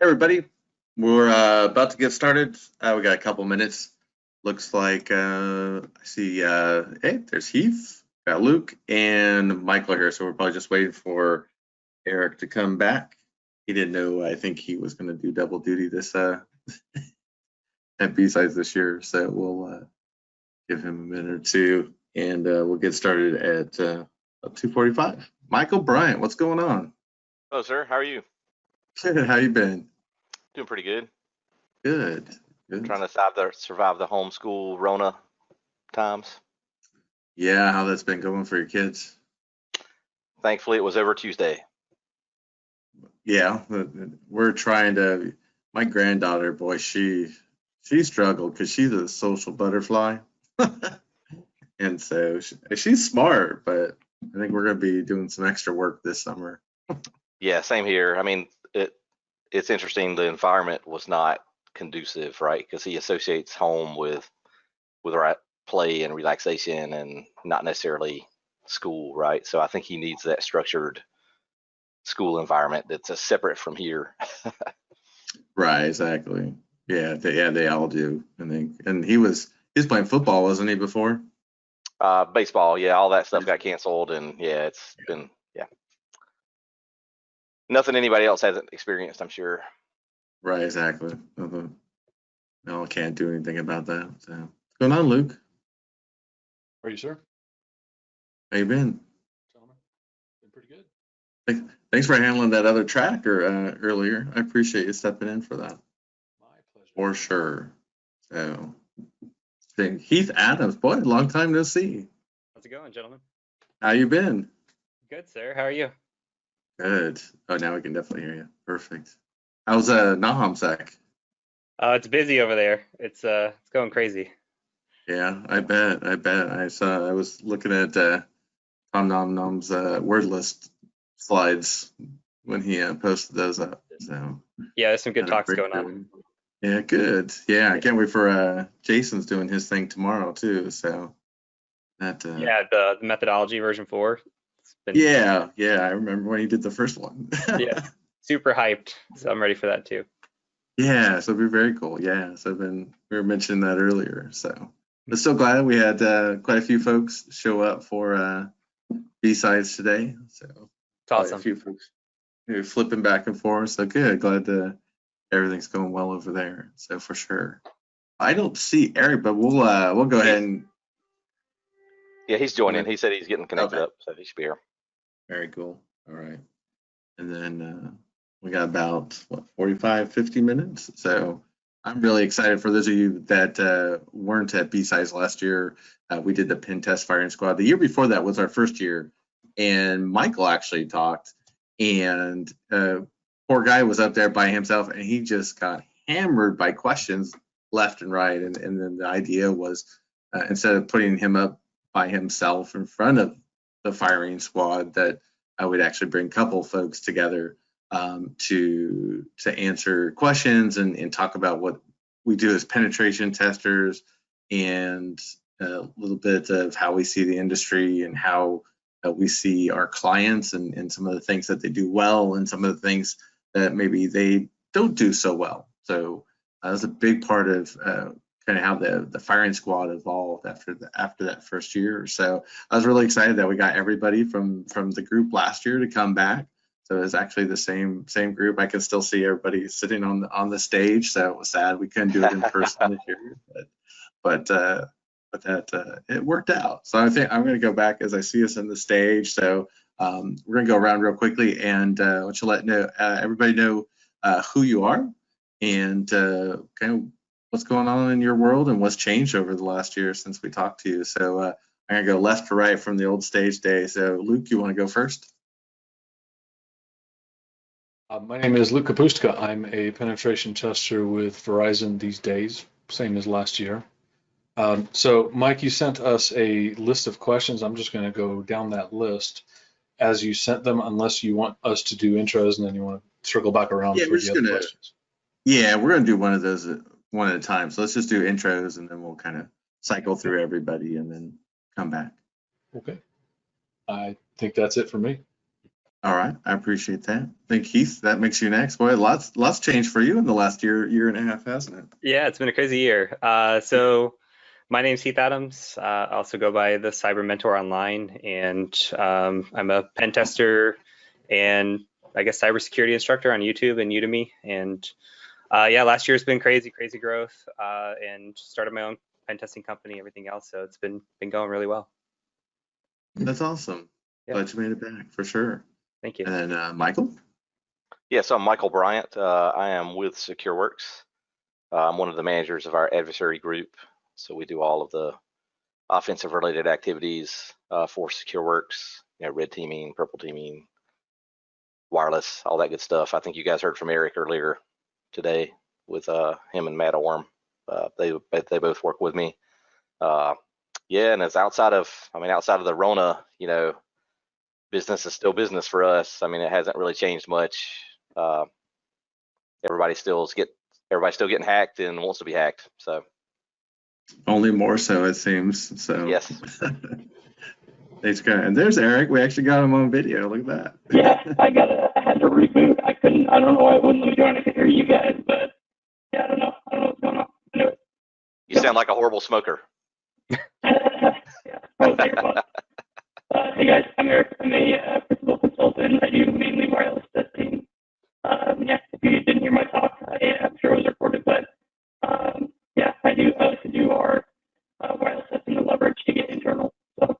Everybody, we're about to get started. We got a couple minutes. Looks like I see. Hey, there's Heath, got Luke, and Michael here. So we're probably just waiting for Eric to come back. He didn't know. I think he was going to do double duty this at B-Sides this year. So we'll give him a minute or two, and we'll get started at 2:45. Michael, Bryant, what's going on? Hello, sir. How are you? Good. How you been? Doing pretty good. Good. Trying to survive the homeschool Rona times. Yeah, how that's been going for your kids? Thankfully, it was over Tuesday. Yeah, we're trying to. My granddaughter, boy, she struggled because she's a social butterfly, and so she's smart. But I think we're going to be doing some extra work this summer. Yeah, same here. I mean, it's interesting. The environment was not conducive, right? Because he associates home with right play and relaxation, and not necessarily school, right? So I think he needs that structured school environment that's separate from here. Right, exactly. Yeah, they all do. And he was playing football, wasn't he, before? Baseball, yeah, all that stuff got canceled, and yeah, it's been nothing anybody else hasn't experienced, I'm sure. Right, exactly. No, I can't do anything about that. So, what's going on, Luke? How are you, sir? How you been? Gentlemen, been pretty good. Thanks for handling that other track earlier. I appreciate you stepping in for that. My pleasure. For sure. So, Heath Adams, boy, long time no see. How's it going, gentlemen? How you been? Good, sir. How are you? Good. Oh, now we can definitely hear you. Perfect. How's Nahumsack? It's busy over there. It's going crazy. Yeah, I bet. I was looking at Tom Nom Nom's word list slides when he posted those up. So yeah, there's some good talks going on. Yeah, good. Yeah, I can't wait for Jason's doing his thing tomorrow too. So that yeah, the methodology version 4. Yeah, I remember when he did the first one. Yeah, super hyped. So I'm ready for that too. Yeah, so it'll be very cool. Yeah, so we were mentioning that earlier. So I'm so glad we had quite a few folks show up for B-Sides today. So it's awesome. A few folks flipping back and forth. So good. Glad everything's going well over there. So for sure. I don't see Eric, but we'll go ahead and. Yeah, he's joining. He said he's getting connected up, so he should be here. Very cool. All right. And then we got about 45, 50 minutes. So I'm really excited for those of you that weren't at B-Sides last year. We did the Pentester Firing Squad. The year before that was our first year, and Michael actually talked, and poor guy was up there by himself, and he just got hammered by questions left and right. And then the idea was instead of putting him up by himself in front of the firing squad, that I would actually bring a couple folks together to answer questions and talk about what we do as penetration testers, and a little bit of how we see the industry and how we see our clients and some of the things that they do well and some of the things that maybe they don't do so well. So that was a big part of kind of how the firing squad evolved after that first year. So I was really excited that we got everybody from the group last year to come back. So it was actually the same group. I can still see everybody sitting on the stage. So it was sad we couldn't do it in person this year, but that it worked out. So I think I'm going to go back as I see us in the stage. So we're going to go around real quickly and want you to let everybody know who you are and kind of what's going on in your world and what's changed over the last year since we talked to you. So I'm going to go left to right from the old stage day. So Luke, you want to go first? My name is Luke Kapustka. I'm a penetration tester with Verizon these days, same as last year. So Mike, you sent us a list of questions. I'm just going to go down that list as you sent them, unless you want us to do intros and then you want to circle back around for the other questions. Yeah, we're going to do one of those one at a time. So let's just do intros and then we'll kind of cycle through everybody and then come back. Okay. I think that's it for me. All right, I appreciate that. I think Heath, that makes you next. Boy, lots changed for you in the last year and a half, hasn't it? Yeah, it's been a crazy year. So my name's Heath Adams. I also go by the Cyber Mentor online, and I'm a pen tester and I guess cybersecurity instructor on YouTube and Udemy. And yeah, last year's been crazy growth, and started my own pen testing company, everything else. So it's been going really well. That's awesome. Yeah. Glad you made it back for sure. Thank you. And then Michael? Yeah, so I'm Michael Bryant. I am with SecureWorks. I'm one of the managers of our adversary group. So we do all of the offensive related activities for SecureWorks, red teaming, purple teaming, wireless, all that good stuff. I think you guys heard from Eric earlier today with him and Matt Orm. They both work with me. Yeah, and it's outside of the Rona, business is still business for us. I mean, it hasn't really changed much. Everybody's still getting hacked and wants to be hacked. So only more so, it seems. So yes. Thanks, guys. And there's Eric. We actually got him on video. Look at that. Yeah, I had to reboot. I don't know why it wouldn't let me join. I could hear you guys, but yeah, I don't know what's going on. Anyway. You sound like a horrible smoker. Yeah, probably fun. Hey guys, I'm Eric. I'm a principal consultant. I do mainly wireless testing. Yeah, if you didn't hear my talk, I'm sure it was recorded, but yeah, I like to do our wireless testing and leverage to get internal. So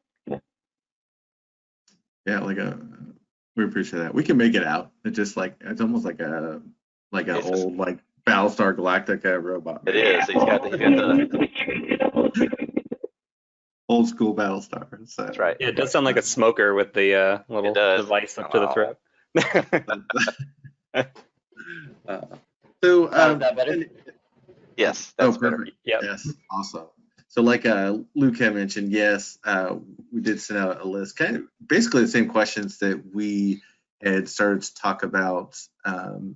yeah, we appreciate that. We can make it out. It's just it's almost like an old Battlestar Galactica robot. It is. He's got the old school Battlestar. So. That's right. Yeah, it does sound like a smoker with the little device up to the throat. So that better? Yes, that's better. Perfect. Yep. Yes, awesome. So like Luke had mentioned, yes, we did send out a list, kind of basically the same questions that we had started to talk about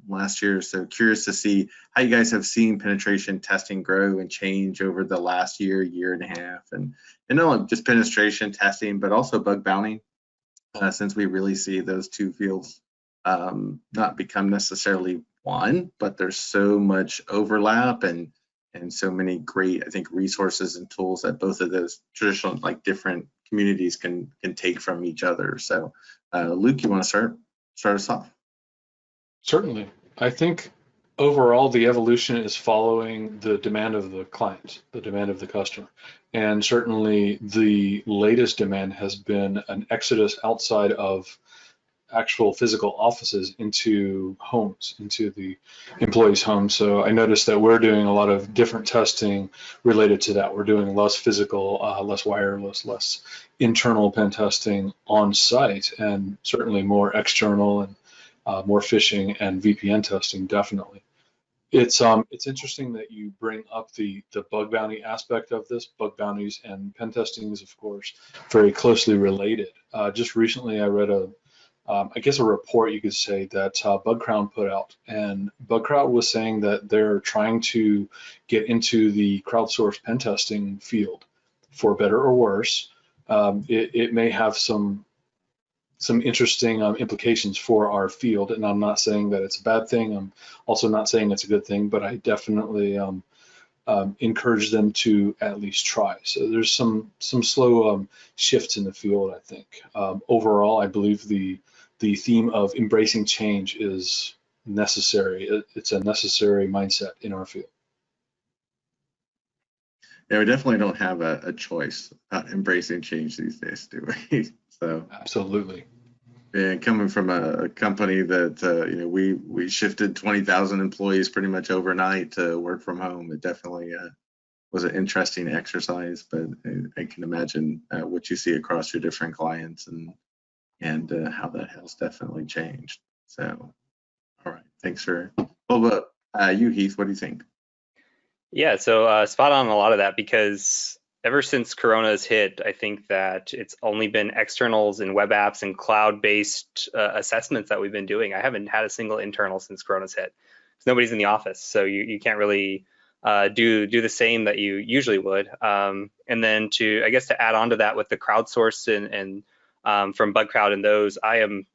last year. So curious to see how you guys have seen penetration testing grow and change over the last year and a half, and not only just penetration testing, but also bug bounty, since we really see those two fields not become necessarily one, but there's so much overlap and so many great, I think, resources and tools that both of those traditional, different communities can take from each other. So, Luke, you want to start us off? Certainly. I think overall the evolution is following the demand of the client, the demand of the customer. And certainly the latest demand has been an exodus outside of actual physical offices into homes, into the employees' homes. So I noticed that we're doing a lot of different testing related to that. We're doing less physical, less wireless, less internal pen testing on site, and certainly more external and more phishing and VPN testing, definitely. It's interesting that you bring up the bug bounty aspect of this. Bug bounties and pen testing is, of course, very closely related. Just recently, I read I guess a report, you could say, that BugCrowd put out, and BugCrowd was saying that they're trying to get into the crowdsourced pen testing field, for better or worse. It may have some interesting implications for our field, and I'm not saying that it's a bad thing. I'm also not saying it's a good thing, but I definitely encourage them to at least try. So there's some slow shifts in the field, I think. Overall, I believe the theme of embracing change is necessary. It's a necessary mindset in our field. Yeah, we definitely don't have a choice about embracing change these days, do we? So absolutely. And coming from a company that we shifted 20,000 employees pretty much overnight to work from home, it definitely was an interesting exercise. But I can imagine what you see across your different clients and how that has definitely changed. So, all right, thanks for. Well, but you, Heath, what do you think? Yeah, so spot on a lot of that, because ever since Corona's hit, I think that it's only been externals and web apps and cloud-based assessments that we've been doing. I haven't had a single internal since Corona's hit. Nobody's in the office, so you can't really do the same that you usually would. And then I guess to add on to that with the crowdsourced and from BugCrowd and those, I am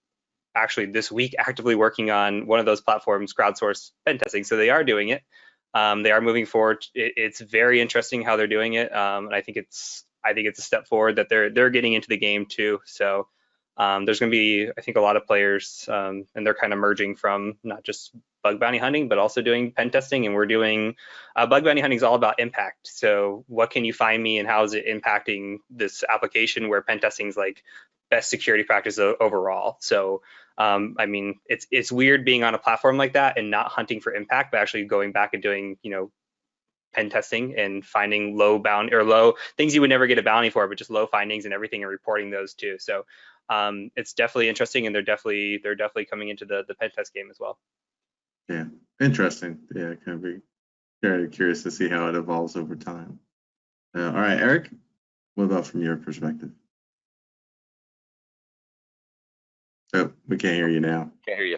actually this week actively working on one of those platforms, crowdsourced pen testing. So they are doing it. They are moving forward. It's very interesting how they're doing it, and I think it's a step forward that they're getting into the game too. So there's going to be, I think, a lot of players, and they're kind of merging from not just bug bounty hunting, but also doing pen testing. And we're doing bug bounty hunting is all about impact. So what can you find me, and how is it impacting this application? Where pen testing is like best security practice overall. So I mean, it's weird being on a platform like that and not hunting for impact, but actually going back and doing, pen testing and finding low things you would never get a bounty for, but just low findings and everything, and reporting those too. So it's definitely interesting, and they're definitely coming into the pen test game as well. Yeah, interesting. Yeah, kind of be very curious to see how it evolves over time. All right, Eric, what about from your perspective? Oh, we can't hear you now. Can't hear you.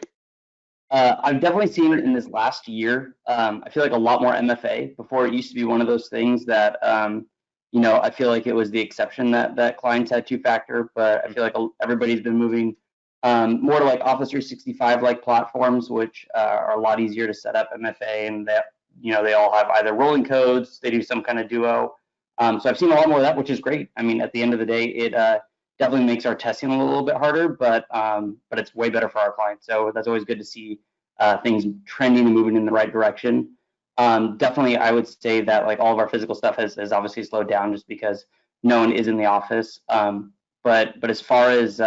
I've definitely seen it in this last year. I feel like a lot more MFA. Before, it used to be one of those things that, I feel like it was the exception that clients had two-factor, but I feel like everybody's been moving more to like Office 365 like platforms, which are a lot easier to set up MFA, and that, they all have either rolling codes, they do some kind of duo. So I've seen a lot more of that, which is great. I mean, at the end of the day, it definitely makes our testing a little bit harder, but it's way better for our clients. So that's always good to see things trending and moving in the right direction. Definitely, I would say that like all of our physical stuff has obviously slowed down just because no one is in the office. But as far as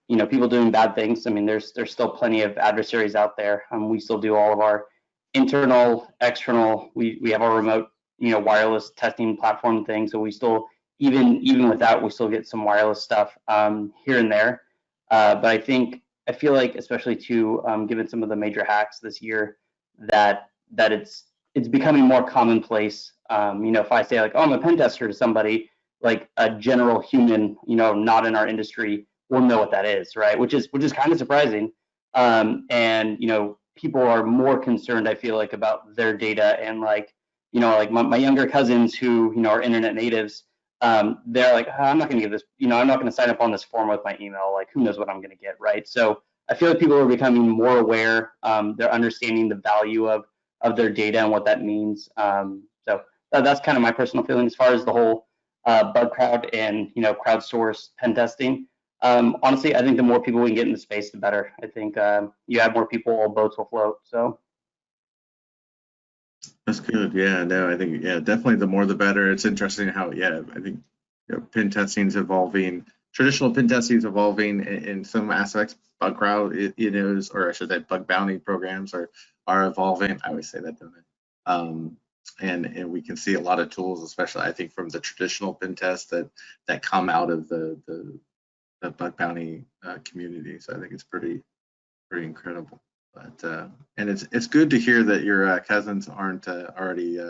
people doing bad things, I mean, there's still plenty of adversaries out there. We still do all of our internal, external. We have our remote, wireless testing platform thing. So we still, even with that, we still get some wireless stuff here and there. But I feel like, especially too, given some of the major hacks this year, that it's becoming more commonplace. If I say like, oh, I'm a pen tester to somebody, like a general human, not in our industry, will know what that is, right? Which is kind of surprising. And people are more concerned, I feel like, about their data, and like my younger cousins who are internet natives. They're like, oh, I'm not going to give this, I'm not going to sign up on this form with my email. Like, who knows what I'm going to get, right? So I feel like people are becoming more aware. They're understanding the value of their data and what that means. So that's kind of my personal feeling as far as the whole bug crowd and crowdsourced pen testing. Honestly, I think the more people we can get in the space, the better. I think you add more people, all boats will float. So. That's good. Yeah, no, I think, definitely the more the better. It's interesting how, I think pen testing is evolving. Traditional pen testing is evolving in some aspects. Bug crowd, is, or I should say, bug bounty programs are evolving. I always say that, don't I? And we can see a lot of tools, especially I think from the traditional pen tests that come out of the bug bounty community. So I think it's pretty incredible. But and it's good to hear that your cousins aren't already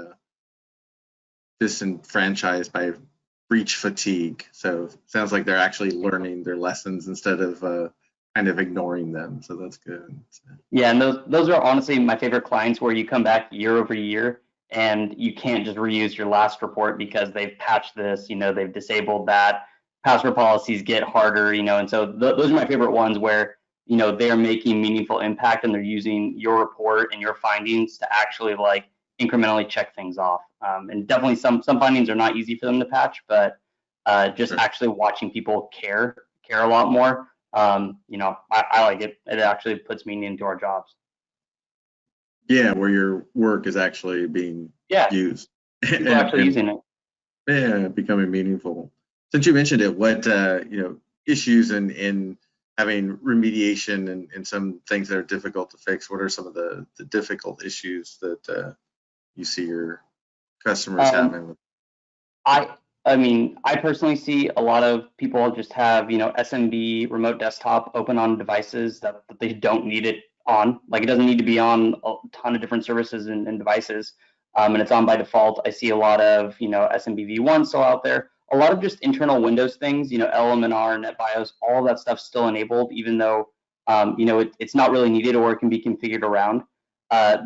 disenfranchised by breach fatigue. So it sounds like they're actually learning their lessons instead of kind of ignoring them. So that's good. Yeah, and those are honestly my favorite clients, where you come back year over year and you can't just reuse your last report because they've patched this, they've disabled that. Password policies get harder, and so those are my favorite ones where they're making meaningful impact, and they're using your report and your findings to actually like incrementally check things off. And definitely some findings are not easy for them to patch, but just actually watching people care a lot more. I like it. It actually puts meaning into our jobs. Yeah, where your work is actually being used. People actually using it. Yeah, becoming meaningful. Since you mentioned it, what issues in having remediation and some things that are difficult to fix, what are some of the difficult issues that you see your customers having? I mean, I personally see a lot of people just have, SMB remote desktop open on devices that they don't need it on. Like, it doesn't need to be on a ton of different services and devices, and it's on by default. I see a lot of, SMB v1 still out there. A lot of just internal Windows things, LMNR, NetBIOS, all of that stuff's still enabled, even though, it's not really needed, or it can be configured around.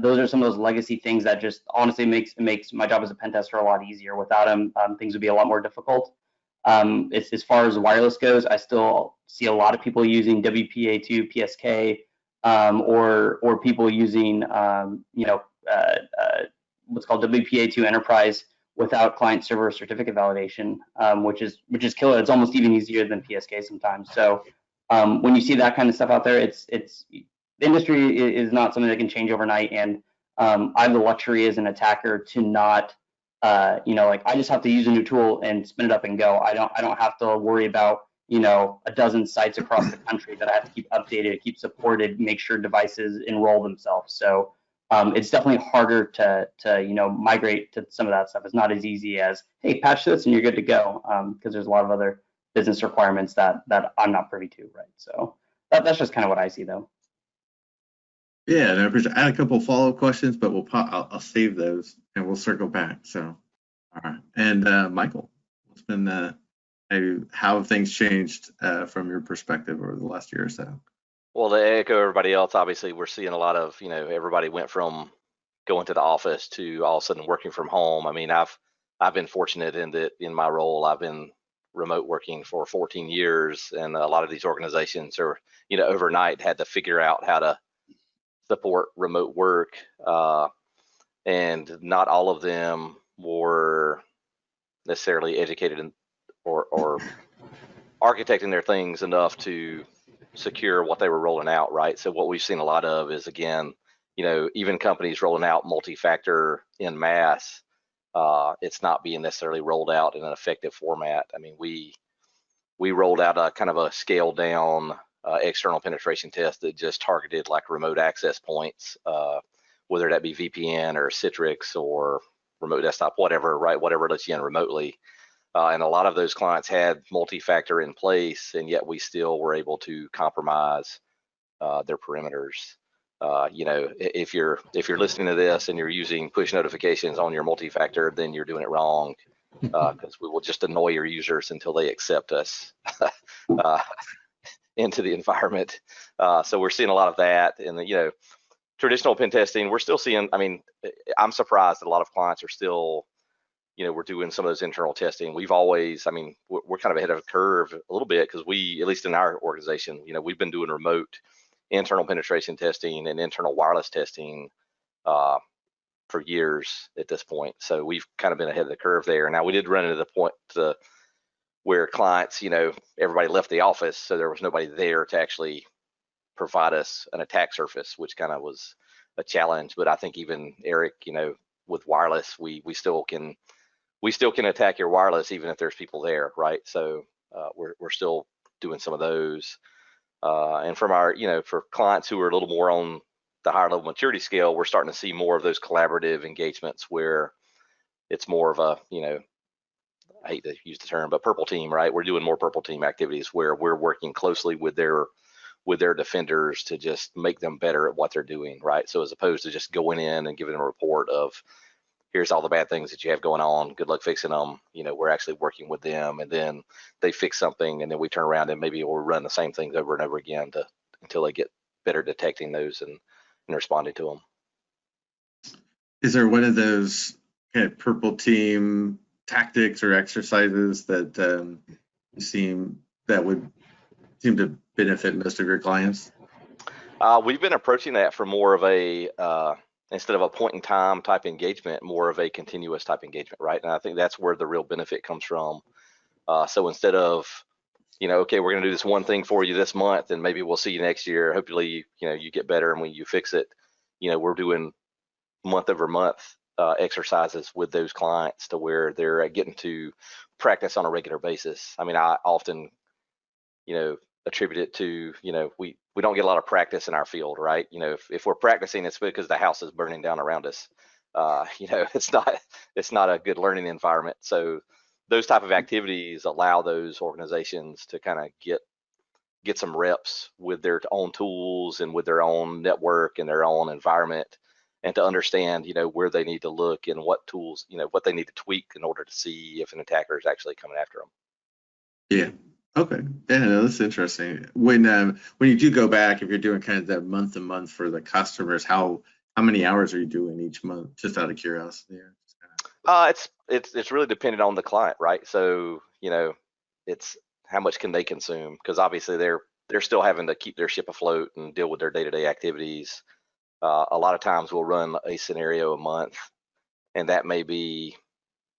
Those are some of those legacy things that just honestly makes my job as a pen tester a lot easier. Without them, things would be a lot more difficult. As far as wireless goes, I still see a lot of people using WPA2 PSK, or people using what's called WPA2 Enterprise without client server certificate validation, which is killer. It's almost even easier than PSK sometimes. So when you see that kind of stuff out there, the industry is not something that can change overnight. And I have the luxury as an attacker to not, like I just have to use a new tool and spin it up and go. I don't have to worry about a dozen sites across the country that I have to keep updated, keep supported, make sure devices enroll themselves. So it's definitely harder to migrate to some of that stuff. It's not as easy as, hey, patch this and you're good to go, because there's a lot of other business requirements that I'm not privy to, right? So that's just kind of what I see, though. Yeah, and I appreciate. I had a couple follow-up questions, but I'll save those and we'll circle back. So, all right. And Michael, what's been how have things changed from your perspective over the last year or so? Well, to echo everybody else, obviously we're seeing a lot of, everybody went from going to the office to all of a sudden working from home. I mean, I've been fortunate in that in my role, I've been remote working for 14 years, and a lot of these organizations are, overnight had to figure out how to support remote work, and not all of them were necessarily educated or architecting their things enough to secure what they were rolling out, right? So what we've seen a lot of is, again, even companies rolling out multi-factor en masse, it's not being necessarily rolled out in an effective format. I mean, we rolled out a kind of a scaled down external penetration test that just targeted like remote access points, whether that be VPN or Citrix or remote desktop, whatever, right? Whatever lets you in remotely. And a lot of those clients had multi-factor in place, and yet we still were able to compromise their perimeters. If you're listening to this and you're using push notifications on your multi-factor, then you're doing it wrong, because we will just annoy your users until they accept us into the environment. So we're seeing a lot of that. And traditional pen testing, we're still seeing. I mean, I'm surprised that a lot of clients are still, we're doing some of those internal testing. We've always, I mean, we're kind of ahead of the curve a little bit, because we, at least in our organization, we've been doing remote internal penetration testing and internal wireless testing for years at this point. So we've kind of been ahead of the curve there. Now, we did run into the point where clients, everybody left the office, so there was nobody there to actually provide us an attack surface, which kind of was a challenge. But I think even Eric, with wireless, we still can attack your wireless even if there's people there, right? So we're still doing some of those. And from our, for clients who are a little more on the higher level maturity scale, we're starting to see more of those collaborative engagements where it's more of a, I hate to use the term, but purple team, right? We're doing more purple team activities where we're working closely with their defenders to just make them better at what they're doing, right? So as opposed to just going in and giving them a report of, here's all the bad things that you have going on, good luck fixing them, we're actually working with them, and then they fix something, and then we turn around and maybe we'll run the same things over and over again until they get better detecting those and responding to them. Is there one of those kind of purple team tactics or exercises that would seem to benefit most of your clients? We've been approaching that for more of a instead of a point in time type engagement, more of a continuous type engagement, right? And I think that's where the real benefit comes from. So instead of, okay, we're going to do this one thing for you this month, and maybe we'll see you next year. Hopefully, you get better, and when you fix it, we're doing month over month exercises with those clients to where they're getting to practice on a regular basis. I mean, I often, attribute it to, we don't get a lot of practice in our field, right? If we're practicing, it's because the house is burning down around us. It's not a good learning environment. So those type of activities allow those organizations to kind of get some reps with their own tools and with their own network and their own environment, and to understand, where they need to look and what tools, what they need to tweak in order to see if an attacker is actually coming after them. Yeah. Okay. Yeah, no, that's interesting. When you do go back, if you're doing kind of that month to month for the customers, how many hours are you doing each month? Just out of curiosity. It's really dependent on the client, right? So, it's how much can they consume? Because obviously they're still having to keep their ship afloat and deal with their day-to-day activities. A lot of times we'll run a scenario a month, and that may be,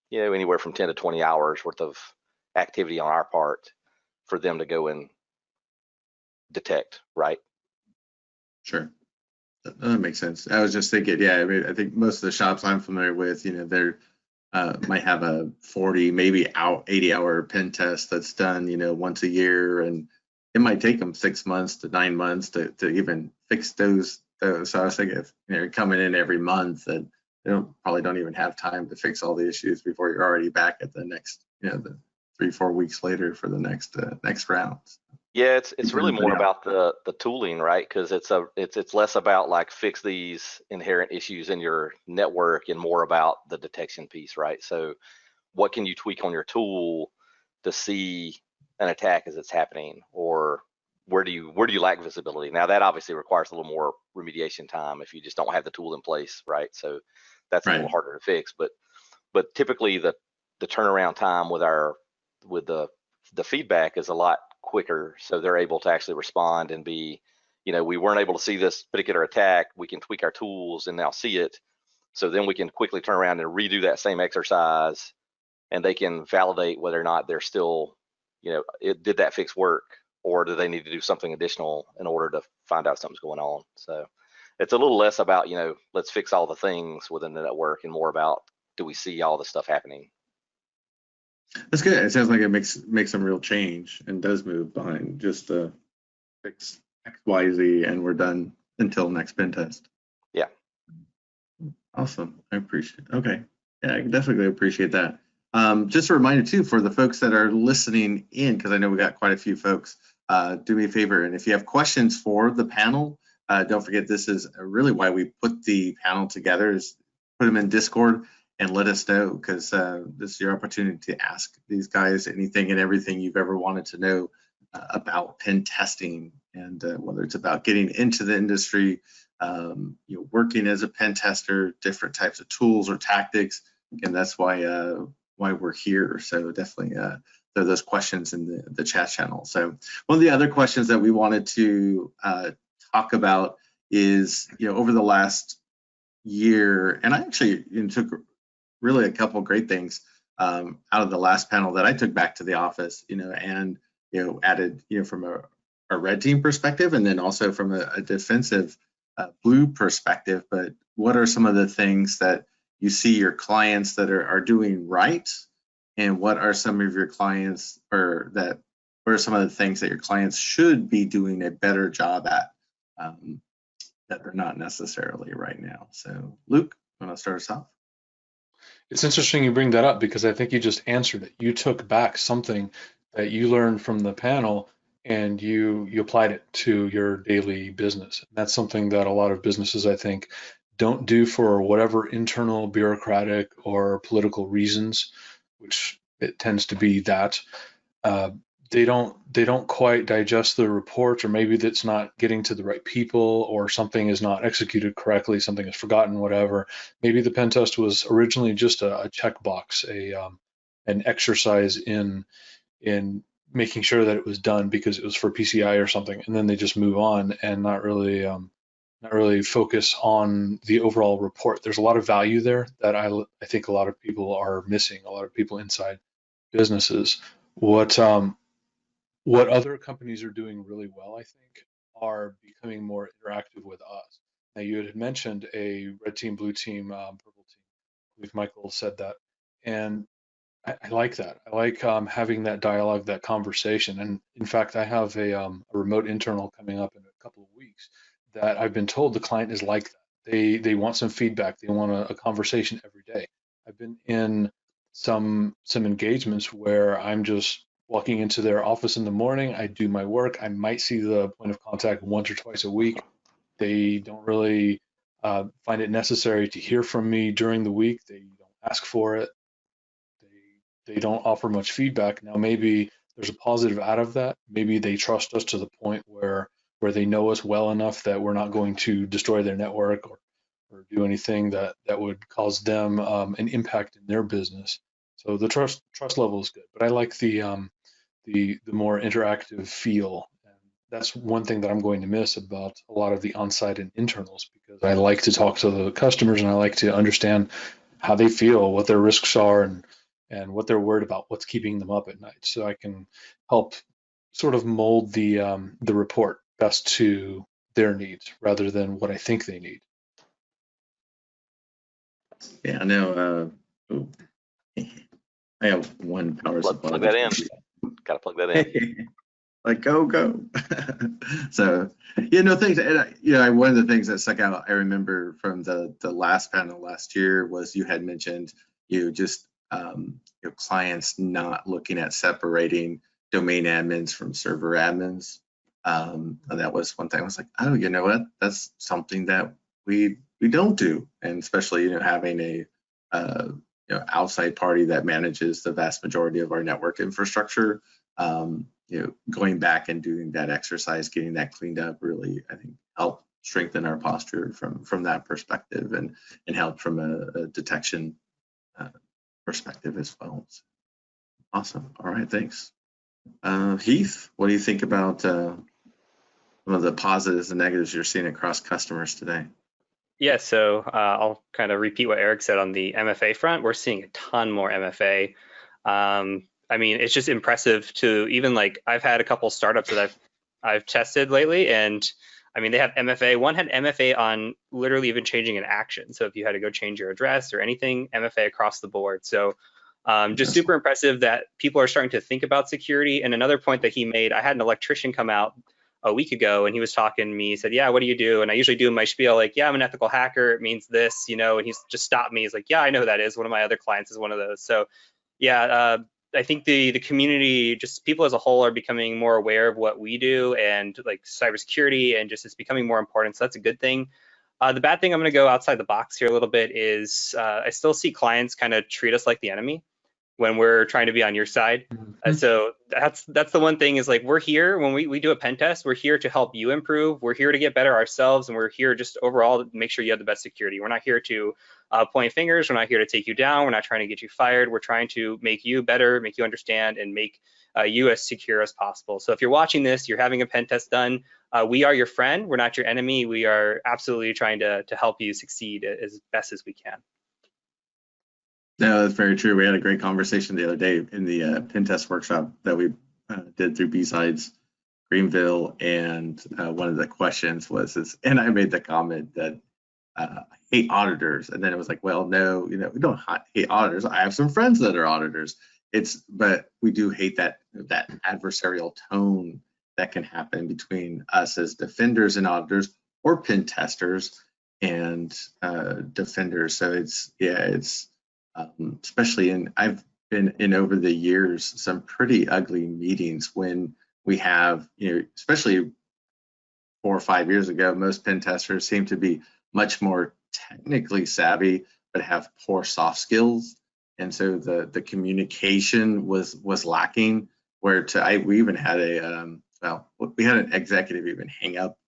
you know, anywhere from 10 to 20 hours worth of activity on our part for them to go and detect, right? Sure. That makes sense. I was just thinking, yeah, I mean, I think most of the shops I'm familiar with, you know, they're might have a 40, maybe 80-hour pen test that's done, you know, once a year, and it might take them 6 months to 9 months to even fix those. So I was thinking, if you're coming in every month, that they probably don't even have time to fix all the issues before you're already back at the next, you know, the 3-4 weeks later for the next round. Yeah, it's really more about the tooling, right? Because it's less about like fix these inherent issues in your network and more about the detection piece, right? So what can you tweak on your tool to see an attack as it's happening, or where do you lack visibility? Now that obviously requires a little more remediation time if you just don't have the tool in place, right? So that's a little harder to fix, but typically the turnaround time with the feedback is a lot quicker, so they're able to actually respond and be, you know, we weren't able to see this particular attack, we can tweak our tools and now see it, so then we can quickly turn around and redo that same exercise, and they can validate whether or not they're still, you know, did that fix work, or do they need to do something additional in order to find out something's going on. So it's a little less about, you know, let's fix all the things within the network and more about, do we see all the stuff happening? That's good. It sounds like it makes some real change and does move behind just the fix XYZ and we're done until next pen test. Yeah. Awesome. I appreciate it. Okay. Yeah, I definitely appreciate that. Just a reminder too, for the folks that are listening in, because I know we got quite a few folks, do me a favor. And if you have questions for the panel, don't forget, this is really why we put the panel together, is put them in Discord and let us know, because this is your opportunity to ask these guys anything and everything you've ever wanted to know about pen testing, and whether it's about getting into the industry, you know, working as a pen tester, different types of tools or tactics, and that's why we're here. So definitely throw those questions in the chat channel. So one of the other questions that we wanted to talk about is, you know, over the last year, and I actually took really a couple great things out of the last panel that I took back to the office, you know, and, you know, added, you know, from a red team perspective, and then also from a defensive blue perspective. But what are some of the things that you see your clients that are doing right, and what are some of your clients, what are some of the things that your clients should be doing a better job at that they're not necessarily right now? So Luke, you want to start us off? It's interesting you bring that up, because I think you just answered it. You took back something that you learned from the panel and you applied it to your daily business. And that's something that a lot of businesses, I think, don't do for whatever internal bureaucratic or political reasons, which it tends to be that. They don't quite digest the report, or maybe that's not getting to the right people, or something is not executed correctly, something is forgotten, whatever. Maybe the pen test was originally just a checkbox, an exercise in making sure that it was done because it was for PCI or something, and then they just move on and not really focus on the overall report. There's a lot of value there that I think a lot of people are missing, a lot of people inside businesses. What other companies are doing really well, I think, are becoming more interactive with us. Now, you had mentioned a red team, blue team, purple team. I believe Michael said that. And I like that. I like having that dialogue, that conversation. And in fact, I have a remote internal coming up in a couple of weeks that I've been told the client is like that. They want some feedback. They want a conversation every day. I've been in some engagements where I'm just walking into their office in the morning. I do my work. I might see the point of contact once or twice a week. They don't really find it necessary to hear from me during the week. They don't ask for it. They don't offer much feedback. Now, maybe there's a positive out of that. Maybe they trust us to the point where they know us well enough that we're not going to destroy their network or do anything that would cause them an impact in their business. So the trust level is good. But I like the the more interactive feel. And that's one thing that I'm going to miss about a lot of the on-site and internals, because I like to talk to the customers and I like to understand how they feel, what their risks are, and what they're worried about, what's keeping them up at night, so I can help sort of mold the report best to their needs rather than what I think they need. Yeah, I know. I have one power supply. Plug that in. Got to plug that in. Like go. So things. And one of the things that stuck out, I remember from the last panel last year, was you had mentioned just clients not looking at separating domain admins from server admins. And that was one thing. I was like, oh, you know what? That's something that we don't do, and especially having a outside party that manages the vast majority of our network infrastructure. Going back and doing that exercise, getting that cleaned up, really, I think, helped strengthen our posture from that perspective, and help from a detection perspective as well. So, awesome. All right, thanks. Heath, what do you think about some of the positives and negatives you're seeing across customers today? Yeah, so I'll kind of repeat what Eric said on the MFA front. We're seeing a ton more MFA. I mean, it's just impressive to even I've had a couple startups that I've tested lately, and I mean, they have MFA. One had MFA on literally even changing an action. So if you had to go change your address or anything, MFA across the board. So just super impressive that people are starting to think about security. And another point that he made, I had an electrician come out a week ago, and he was talking to me. He said, yeah, what do you do? And I usually do my spiel yeah, I'm an ethical hacker. It means this, and he's just stopped me. He's like, yeah, I know who that is. One of my other clients is one of those. So yeah, I think the community, just people as a whole, are becoming more aware of what we do, and cybersecurity, and just it's becoming more important. So that's a good thing. The bad thing, I'm going to go outside the box here a little bit, is I still see clients kind of treat us like the enemy when we're trying to be on your side. So that's the one thing, is we're here when we do a pen test, we're here to help you improve. We're here to get better ourselves, and we're here just overall to make sure you have the best security. We're not here to point fingers. We're not here to take you down. We're not trying to get you fired. We're trying to make you better, make you understand, and make you as secure as possible. So if you're watching this, you're having a pen test done, we are your friend. We're not your enemy. We are absolutely trying to help you succeed as best as we can. No, that's very true. We had a great conversation the other day in the pen test workshop that we did through BSides Greenville, and one of the questions was, and I made the comment that I hate auditors, and then it was like, well, no, we don't hate auditors. I have some friends that are auditors. But we do hate that adversarial tone that can happen between us as defenders and auditors, or pen testers and defenders. So it's especially I've been in over the years some pretty ugly meetings when we have, especially 4 or 5 years ago, most pen testers seem to be much more technically savvy, but have poor soft skills. And so the communication was lacking, where we even had we had an executive even hang up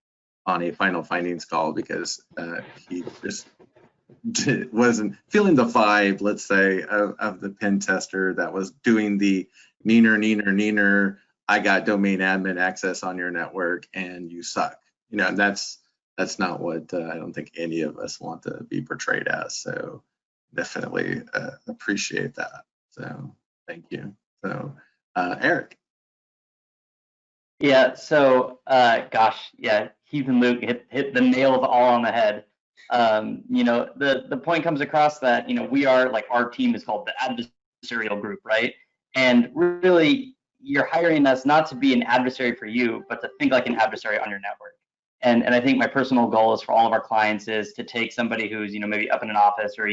on a final findings call because he just wasn't feeling the vibe, let's say, of the pen tester that was doing the neener, I got domain admin access on your network and you suck. And that's not what I don't think any of us want to be portrayed as. So definitely appreciate that. So thank you. So Eric. Yeah, so Heath and Luke hit the nails all on the head. The point comes across that, we are, our team is called the adversarial group, right? And really, you're hiring us not to be an adversary for you, but to think like an adversary on your network. And I think my personal goal is for all of our clients is to take somebody who's, maybe up in an office, or,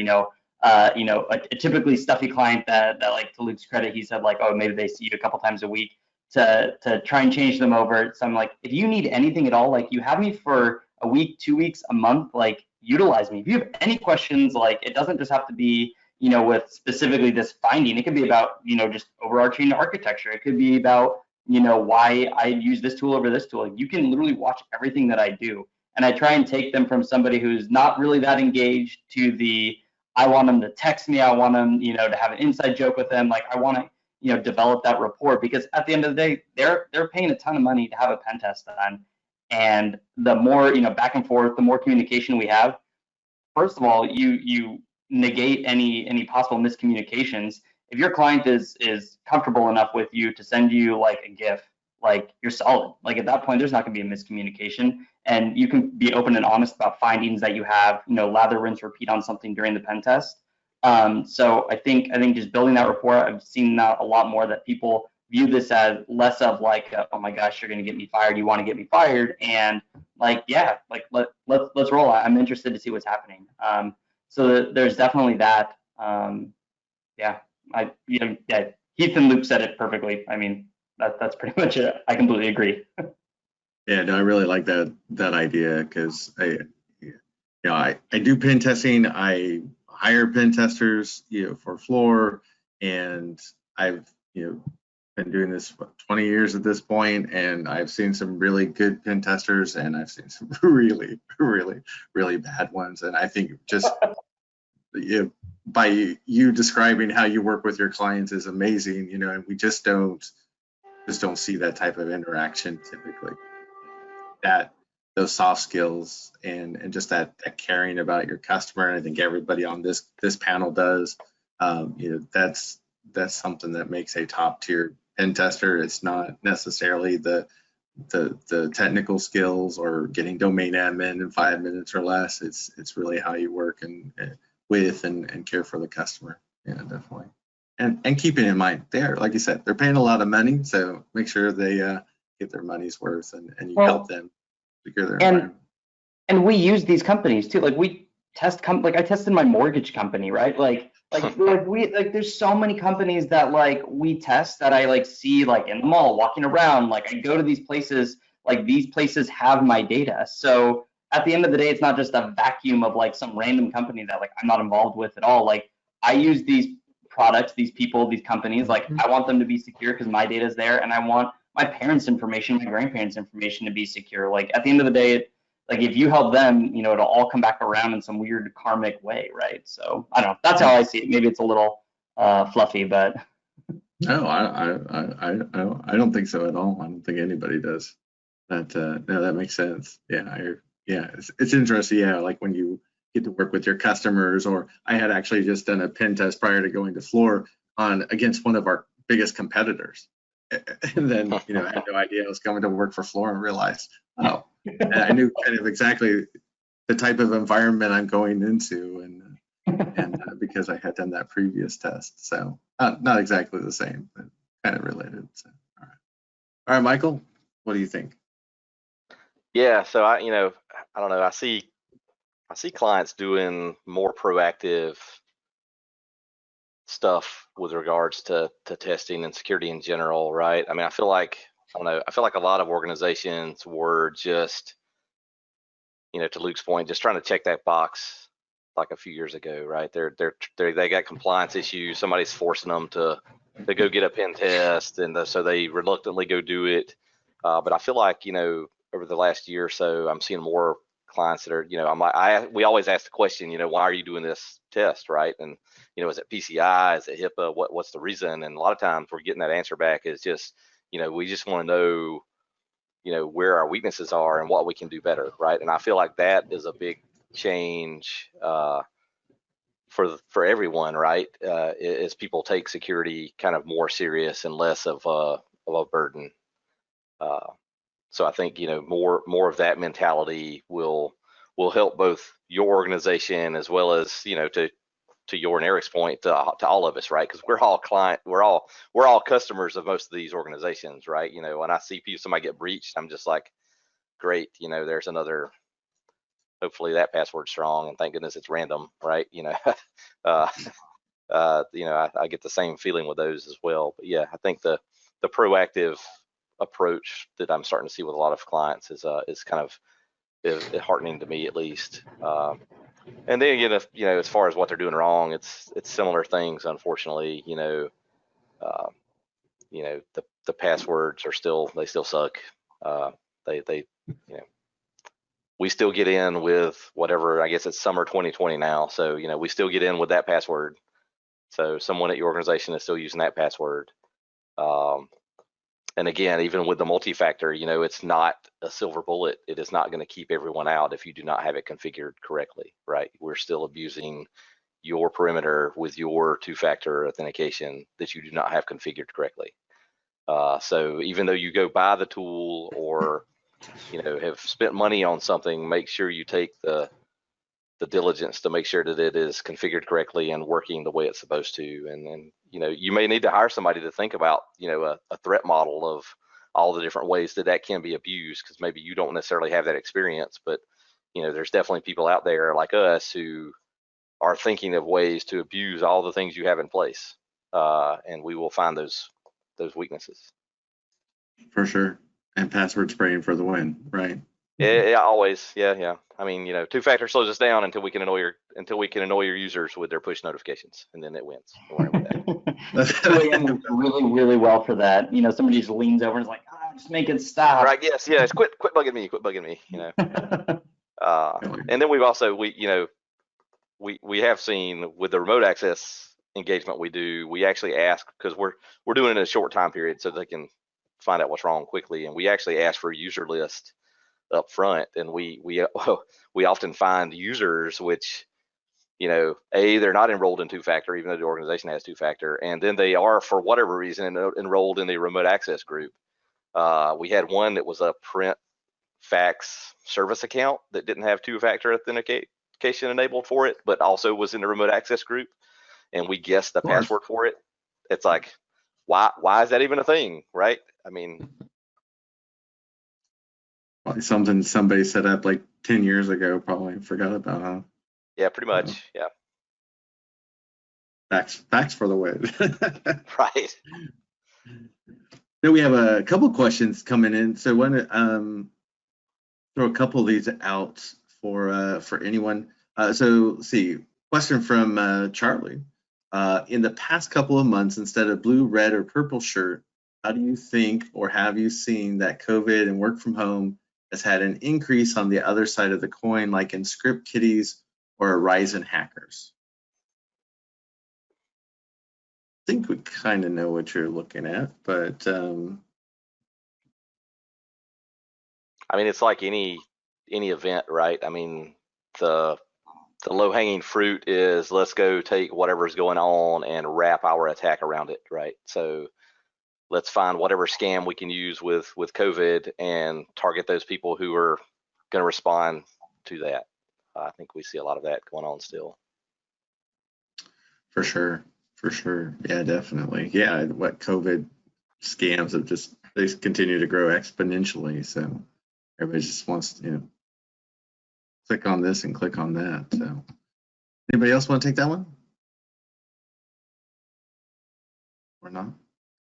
a typically stuffy client that to Luke's credit, he said maybe they see you a couple times a week, to try and change them over. So I'm if you need anything at all, you have me for a week, 2 weeks, a month, utilize me. If you have any questions, it doesn't just have to be, with specifically this finding. It could be about, just overarching architecture. It could be about, why I use this tool over this tool. You can literally watch everything that I do. And I try and take them from somebody who's not really that engaged to I want them to text me. I want them, to have an inside joke with them. I want to develop that rapport, because at the end of the day, they're paying a ton of money to have a pen test done. And the more, back and forth, the more communication we have, first of all, you negate any possible miscommunications. If your client is comfortable enough with you to send you like a GIF, like you're solid. Like at that point, there's not going to be a miscommunication, and you can be open and honest about findings that you have. Lather, rinse, repeat on something during the pen test. So I think just building that rapport, I've seen that a lot more, that people view this as less of like, oh my gosh, you're going to get me fired. You want to get me fired, and like, yeah, like let's roll. I'm interested to see what's happening. So there's definitely that. Yeah, Heath and Luke said it perfectly. I mean, that's pretty much it. I completely agree. Yeah, no, I really like that idea, because I do pen testing. I hire pen testers, for floor, and I've been doing this for 20 years at this point, and I've seen some really good pen testers, and I've seen some really, really, really bad ones. And I think just by you describing how you work with your clients is amazing, and we just don't see that type of interaction typically. Those soft skills and just that caring about your customer, and I think everybody on this panel does. That's something that makes a top tier pen tester. It's not necessarily the technical skills or getting domain admin in 5 minutes or less. It's really how you work with and care for the customer. Yeah, definitely. And keeping in mind, like you said, they're paying a lot of money, so make sure they get their money's worth, and you help them secure their environment. And we use these companies too. Like we test I tested my mortgage company, right? Like there's so many companies that like we test that I like see like in the mall walking around. Like I go to these places, like these places have my data. So at the end of the day, it's not just a vacuum of like some random company that like I'm not involved with at all. Like I use these products, these people, these companies, like I want them to be secure because my data is there, and I want my parents' information, my grandparents' information to be secure. Like at the end of the day, like if you help them, it'll all come back around in some weird karmic way, right? So I don't know. That's how I see it. Maybe it's a little fluffy, but no, I don't think so at all. I don't think anybody does. No, that makes sense. Yeah, it's interesting. Yeah, like when you get to work with your customers, or I had actually just done a pen test prior to going to floor against one of our biggest competitors. And then, I had no idea I was coming to work for floor, and realized, and I knew kind of exactly the type of environment I'm going into, and because I had done that previous test. So not exactly the same, but kind of related. So, all right, Michael, what do you think? Yeah, so I don't know. I see clients doing more proactive stuff with regards to testing and security in general, right? I mean, I feel like a lot of organizations were just, to Luke's point, just trying to check that box like a few years ago, right? They got compliance issues. Somebody's forcing them to go get a pen test, and so they reluctantly go do it. But I feel like, over the last year or so, I'm seeing more clients that are, we always ask the question, why are you doing this test, right? And is it PCI, is it HIPAA, what's the reason? And a lot of times we're getting that answer back is just, we just want to know, where our weaknesses are and what we can do better, right? And I feel like that is a big change for everyone, right? As people take security kind of more serious and less of a burden. So I think more of that mentality will help both your organization as well as to your and Eric's point, to all of us, right? Because we're all customers of most of these organizations, right? When I see somebody get breached, I'm just like, great, there's another. Hopefully that password's strong, and thank goodness it's random, right? I get the same feeling with those as well. But yeah, I think the proactive approach that I'm starting to see with a lot of clients is kind of is heartening to me, at least. And then as far as what they're doing wrong, it's similar things, unfortunately. The passwords they still suck. We still get in with whatever, I guess it's summer 2020 now. So, we still get in with that password. So someone at your organization is still using that password. And again, even with the multi-factor, it's not a silver bullet. It is not going to keep everyone out if you do not have it configured correctly, right? We're still abusing your perimeter with your two-factor authentication that you do not have configured correctly. So even though you go buy the tool or have spent money on something, make sure you take the diligence to make sure that it is configured correctly and working the way it's supposed to. And then you may need to hire somebody to think about a threat model of all the different ways that can be abused, because maybe you don't necessarily have that experience, but there's definitely people out there like us who are thinking of ways to abuse all the things you have in place, and we will find those weaknesses. For sure. And password spraying for the win, right? Yeah, always. Yeah. I mean, two-factor slows us down until we can annoy your users with their push notifications, and then it wins. Don't worry about works really, really well for that. Somebody just leans over and is like, just make it stop. Right. Yes. Quit bugging me. Quit bugging me. And then we've also we have seen with the remote access engagement we actually ask, because we're doing it in a short time period so they can find out what's wrong quickly, and we actually ask for a user list up front, and we often find users which they're not enrolled in two-factor even though the organization has two-factor, and then they are for whatever reason enrolled in the remote access group. We had one that was a print fax service account that didn't have two-factor authentication enabled for it, but also was in the remote access group, and we guessed the password for it. It's like, why is that even a thing, right? I mean, something somebody set up like 10 years ago, probably forgot about, huh? Yeah, pretty much. Yeah. Facts for the win. Right. Then we have a couple questions coming in. So I want to throw a couple of these out for anyone. So let's see, question from Charlie. In the past couple of months, instead of blue, red, or purple shirt, how do you think, or have you seen that COVID and work from home has had an increase on the other side of the coin, like in script kiddies or a rise in hackers? I think we kind of know what you're looking at, but I mean, it's like any event, right? I mean, the low-hanging fruit is let's go take whatever's going on and wrap our attack around it, right? So let's find whatever scam we can use with COVID and target those people who are going to respond to that. I think we see a lot of that going on still. For sure. Yeah, definitely. Yeah, what COVID scams have they continue to grow exponentially. So everybody just wants to, click on this and click on that. So anybody else want to take that one? Or not?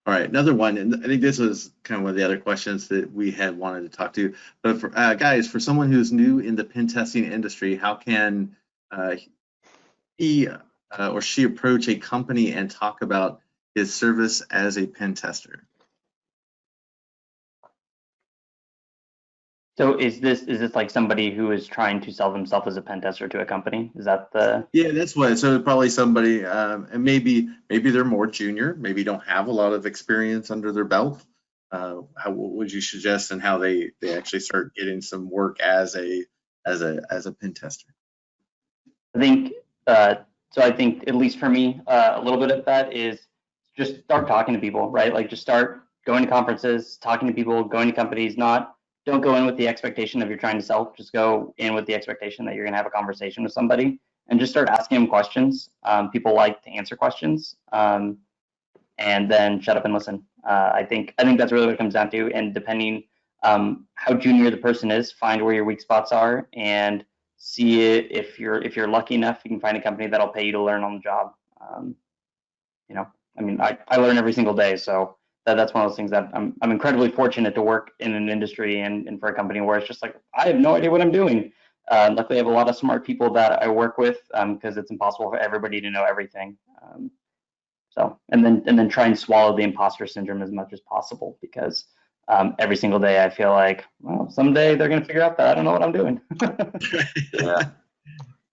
All right, another one, and I think this was kind of one of the other questions that we had wanted to talk to. But for guys, for someone who's new in the pen testing industry, how can he or she approach a company and talk about his service as a pen tester? So is this like somebody who is trying to sell themselves as a pen tester to a company? Is that the? Yeah, that's what. So probably somebody, and maybe they're more junior, maybe don't have a lot of experience under their belt. What would you suggest, and how they actually start getting some work as a pen tester? I think so. I think, at least for me, a little bit of that is just start talking to people, right? Like just start going to conferences, talking to people, going to companies. Don't go in with the expectation of you're trying to sell. Just go in with the expectation that you're going to have a conversation with somebody, and just start asking them questions. People like to answer questions, and then shut up and listen. I think that's really what it comes down to. And depending how junior the person is, find where your weak spots are, and see it. If you're lucky enough, you can find a company that'll pay you to learn on the job. I mean, I learn every single day, so that's one of those things that I'm incredibly fortunate to work in an industry and for a company where it's just like, I have no idea what I'm doing. Luckily, I have a lot of smart people that I work with, because it's impossible for everybody to know everything. So, and then try and swallow the imposter syndrome as much as possible, because every single day I feel like, well, someday they're going to figure out that I don't know what I'm doing. Yeah.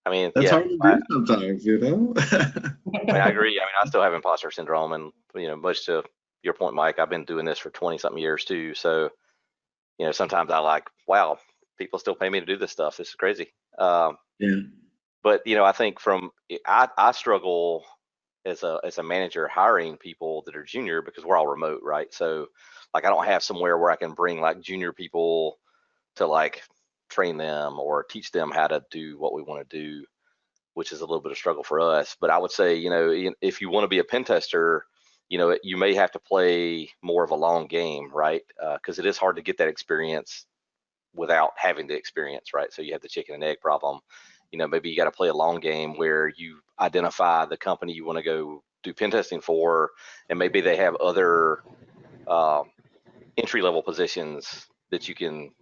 I mean, that's yeah, hard to do sometimes, I mean, I agree. I mean, I still have imposter syndrome, and much to your point, Mike, I've been doing this for 20 something years too. So, you know, sometimes I like, wow, people still pay me to do this stuff. This is crazy. Yeah. But, you know, I think I struggle as a manager hiring people that are junior because we're all remote, right? So like I don't have somewhere where I can bring like junior people to like train them or teach them how to do what we want to do, which is a little bit of struggle for us. But I would say, you know, if you want to be a pen tester, you know, you may have to play more of a long game, right? Because it is hard to get that experience without having the experience, right? So you have the chicken and egg problem. You know, maybe you got to play a long game where you identify the company you want to go do pen testing for, and maybe they have other entry level positions that you can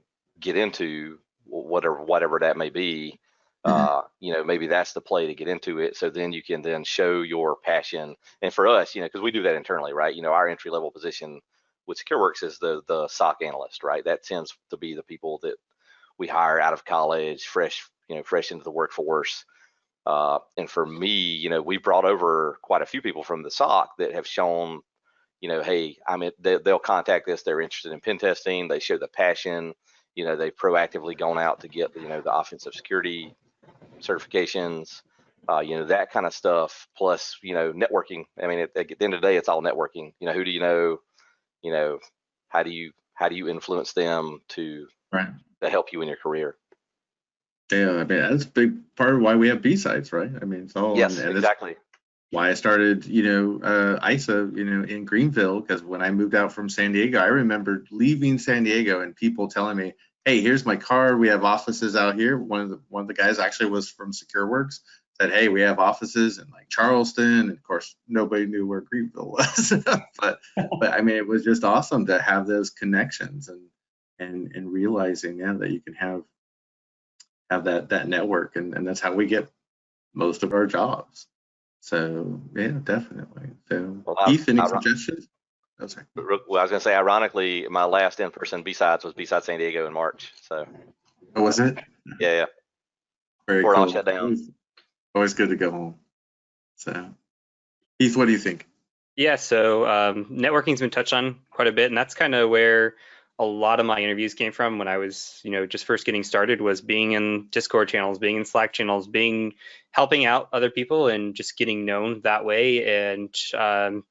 get into, whatever that may be. You know, maybe that's the play to get into it. So then you can then show your passion. And for us, you know, because we do that internally, right? You know, our entry level position with SecureWorks is the SOC analyst, right? That tends to be the people that we hire out of college, fresh into the workforce. And for me, you know, we brought over quite a few people from the SOC that have shown, you know, hey, they'll contact us. They're interested in pen testing. They show the passion. You know, they've proactively gone out to get, you know, the offensive security certifications, you know, that kind of stuff. Plus, you know, networking. I mean, at the end of the day, it's all networking. You know, who do you know? You know, how do you influence them to help you in your career? Yeah, I mean, that's a big part of why we have B-sides, right? I mean, it's all yes, exactly. Why I started, you know, ISA, you know, in Greenville, because when I moved out from San Diego, I remember leaving San Diego and people telling me, hey, here's my card. We have offices out here. One of the guys actually was from SecureWorks, said, hey, we have offices in like Charleston. And of course, nobody knew where Greenville was. but I mean, it was just awesome to have those connections and realizing, yeah, that you can have that network, and that's how we get most of our jobs. So yeah, definitely. So Heath, any suggestions? Oh, sorry. Well, I was gonna say, ironically, my last in-person B-sides was B-Sides San Diego in March. So. Oh, was it? Yeah. Very Before cool. it all shut down. Always good to go home. So, Heath, what do you think? Yeah, so networking's been touched on quite a bit, and that's kind of where a lot of my interviews came from when I was, you know, just first getting started, was being in Discord channels, being in Slack channels, helping out other people and just getting known that way, and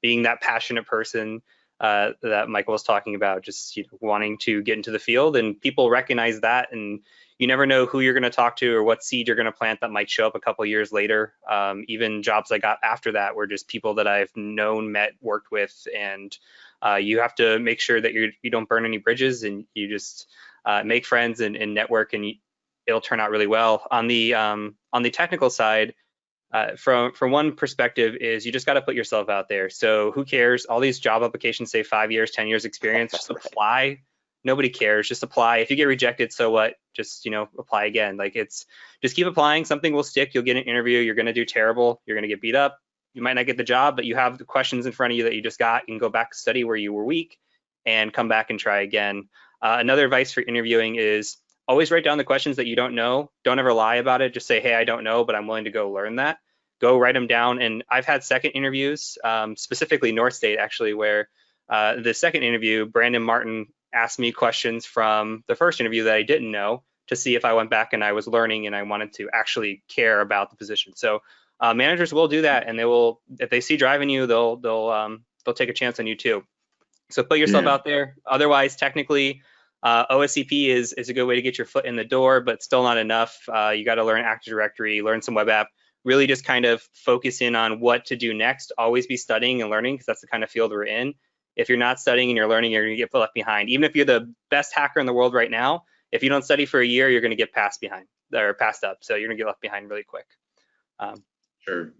being that passionate person that Michael was talking about, just, you know, wanting to get into the field, and people recognize that, and you never know who you're going to talk to or what seed you're going to plant that might show up a couple of years later. Even jobs I got after that were just people that I've known, met, worked with, and you have to make sure that you don't burn any bridges, and you just make friends and network, and it'll turn out really well. On the technical side, from one perspective, is you just got to put yourself out there. So who cares? All these job applications say 5 years, 10 years experience. Just apply. Nobody cares. Just apply. If you get rejected, so what? Just, you know, apply again. Like, just keep applying. Something will stick. You'll get an interview. You're going to do terrible. You're going to get beat up. You might not get the job, but you have the questions in front of you that you just got. You can go back, study where you were weak, and come back and try again. Another advice for interviewing is always write down the questions that you don't know. Don't ever lie about it. Just say, hey, I don't know, but I'm willing to go learn that. Go write them down. And I've had second interviews, specifically North State, actually, where the second interview, Brandon Martin asked me questions from the first interview that I didn't know, to see if I went back and I was learning and I wanted to actually care about the position. So managers will do that, and they will, if they see drive in you, they'll take a chance on you too. So put yourself out there. Otherwise, technically, OSCP is a good way to get your foot in the door, but still not enough. You got to learn Active Directory, learn some web app, really just kind of focus in on what to do next. Always be studying and learning, because that's the kind of field we're in. If you're not studying and you're learning, you're going to get left behind. Even if you're the best hacker in the world right now, if you don't study for a year, you're going to get passed up. So you're going to get left behind really quick. Sure.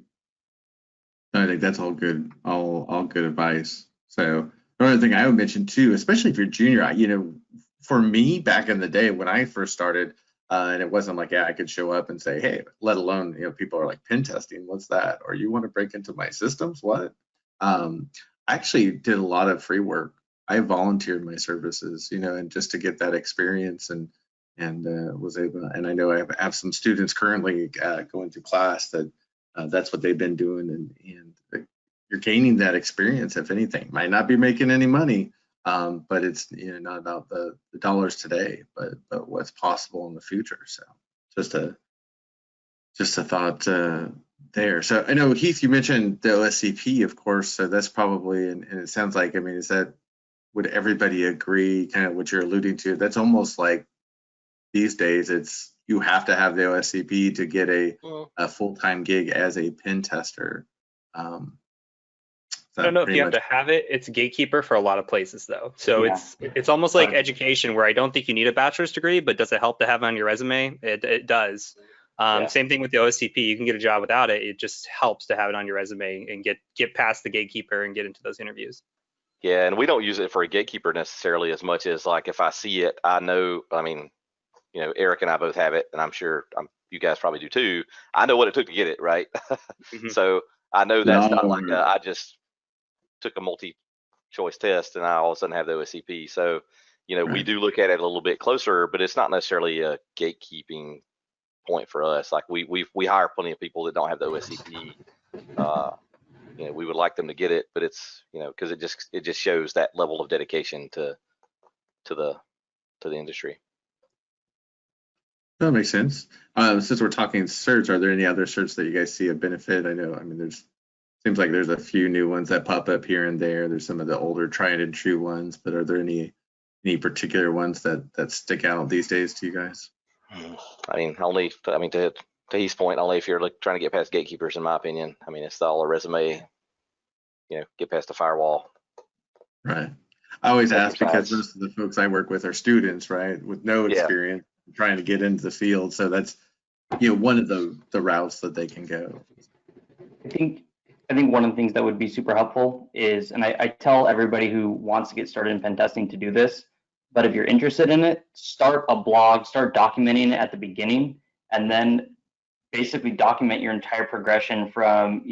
I think that's all good, all good advice. So another thing I would mention too, especially if you're junior, you know, for me back in the day when I first started, and it wasn't like, yeah, I could show up and say, hey, let alone, you know, people are like, pen testing, what's that? Or you want to break into my systems? What? I actually did a lot of free work. I volunteered my services, you know, and just to get that experience, and was able, and I know I have some students currently going through class that that's what they've been doing, and you're gaining that experience. If anything, might not be making any money, but it's not about the dollars today, but what's possible in the future. So just a thought there. So I know, Heath, you mentioned the OSCP, of course. So that's probably, and it sounds like, I mean, would everybody agree, kind of what you're alluding to? That's almost like these days, you have to have the OSCP to get a full-time gig as a pen tester. I don't know if you have to have it. It's a gatekeeper for a lot of places, though. So it's almost like education, where I don't think you need a bachelor's degree, but does it help to have on your resume? It does. Same thing with the OSCP. You can get a job without it. It just helps to have it on your resume and get past the gatekeeper and get into those interviews. Yeah, and we don't use it for a gatekeeper necessarily as much as, like, if I see it, I know. I mean, Eric and I both have it, and I'm sure you guys probably do too. I know what it took to get it, right? So I know that's not like I just took a multi-choice test and I all of a sudden have the OSCP. So, we do look at it a little bit closer, but it's not necessarily a gatekeeping point for us. Like we hire plenty of people that don't have the OSCP. We would like them to get it, but it's, because it just shows that level of dedication to the industry. That makes sense. Since we're talking certs, are there any other certs that you guys see a benefit? I mean, seems like there's a few new ones that pop up here and there. There's some of the older tried and true ones, but are there any particular ones that stick out these days to you guys? I mean, to Heath's point, only if you're trying to get past gatekeepers, in my opinion. I mean, it's all a resume, get past the firewall. Right. I always ask because most of the folks I work with are students, right, with no experience, trying to get into the field. So that's, one of the routes that they can go. I think one of the things that would be super helpful is, and I tell everybody who wants to get started in pen testing to do this, but if you're interested in it, start a blog, start documenting it at the beginning, and then basically document your entire progression from,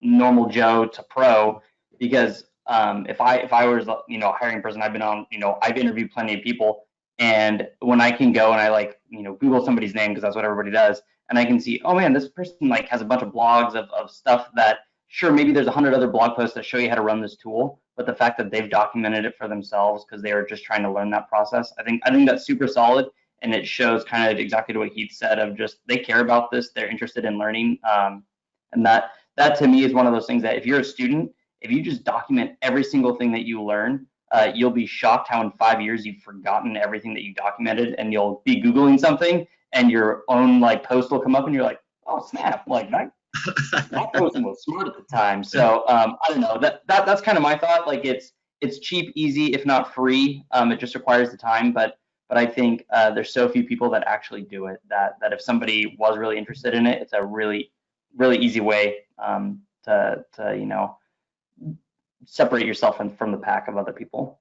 normal Joe to pro. Because if I was, a hiring person, I've been on, I've interviewed plenty of people, and when I can go and I Google somebody's name, because that's what everybody does, and I can see, oh man, this person has a bunch of blogs of stuff that, sure, maybe there's 100 other blog posts that show you how to run this tool, but the fact that they've documented it for themselves because they were just trying to learn that process, I think that's super solid, and it shows kind of exactly what Heath said of just they care about this, they're interested in learning, and that to me is one of those things that if you're a student, if you just document every single thing that you learn, you'll be shocked how in 5 years you've forgotten everything that you documented, and you'll be Googling something and your own post will come up and you're like, oh snap, that person was smart at the time. So I don't know, that's kind of my thought. It's cheap, easy, if not free. It just requires the time, but I think there's so few people that actually do it that if somebody was really interested in it, it's a really, really easy way to separate yourself from the pack of other people.